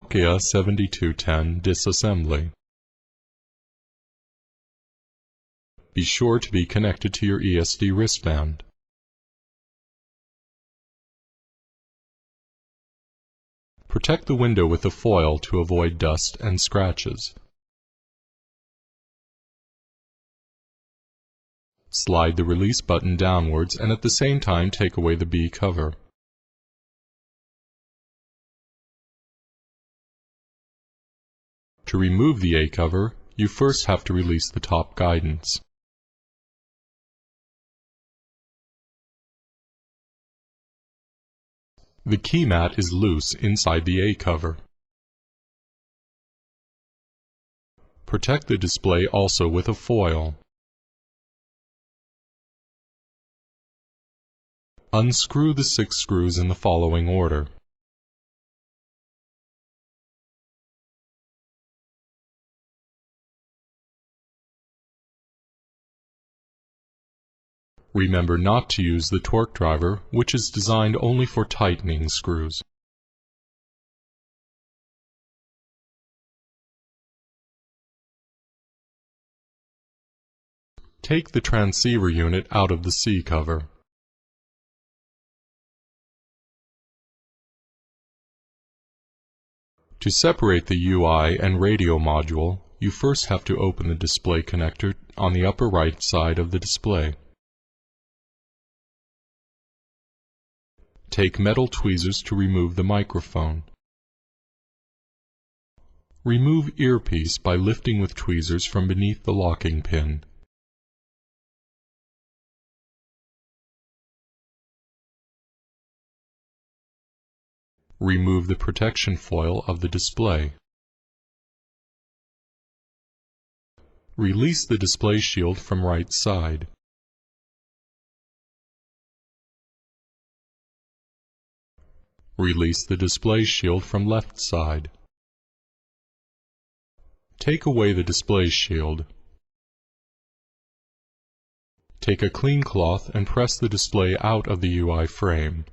NOKIA 7210 Disassembly. Be sure to be connected to your ESD wristband. Protect the window with a foil to avoid dust and scratches. Slide the release button downwards and at the same time take away the B cover. To remove the A cover, you first have to release the top guidance. The key mat is loose inside the A cover. Protect the display also with a foil. Unscrew the 6 screws in the following order. Remember not to use the torque driver, which is designed only for tightening screws. Take the transceiver unit out of the C cover. To separate the UI and radio module, you first have to open the display connector on the upper right side of the display. Take metal tweezers to remove the microphone. Remove earpiece by lifting with tweezers from beneath the locking pin. Remove the protection foil of the display. Release the display shield from right side. Release the display shield from left side. Take away the display shield. Take a clean cloth and press the display out of the UI frame.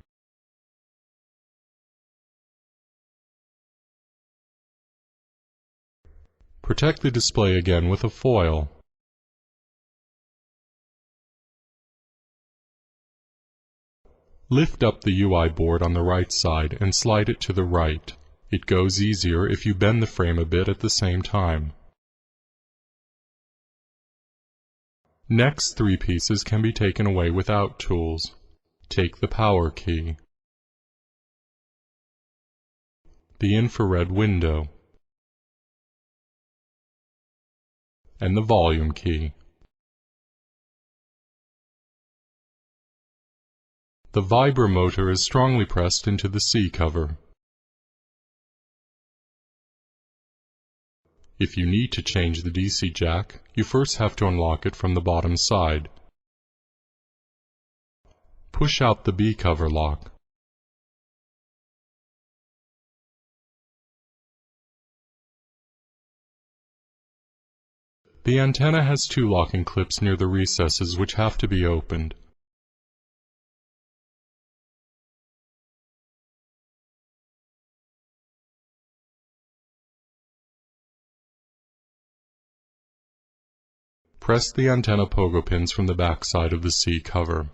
Protect the display again with a foil. Lift up the UI board on the right side and slide it to the right. It goes easier if you bend the frame a bit at the same time. Next 3 pieces can be taken away without tools. Take the power key, the infrared window, and the volume key. The vibro motor is strongly pressed into the C cover. If you need to change the DC jack, you first have to unlock it from the bottom side. Push out the B cover lock. The antenna has 2 locking clips near the recesses which have to be opened. Press the antenna pogo pins from the back side of the C cover.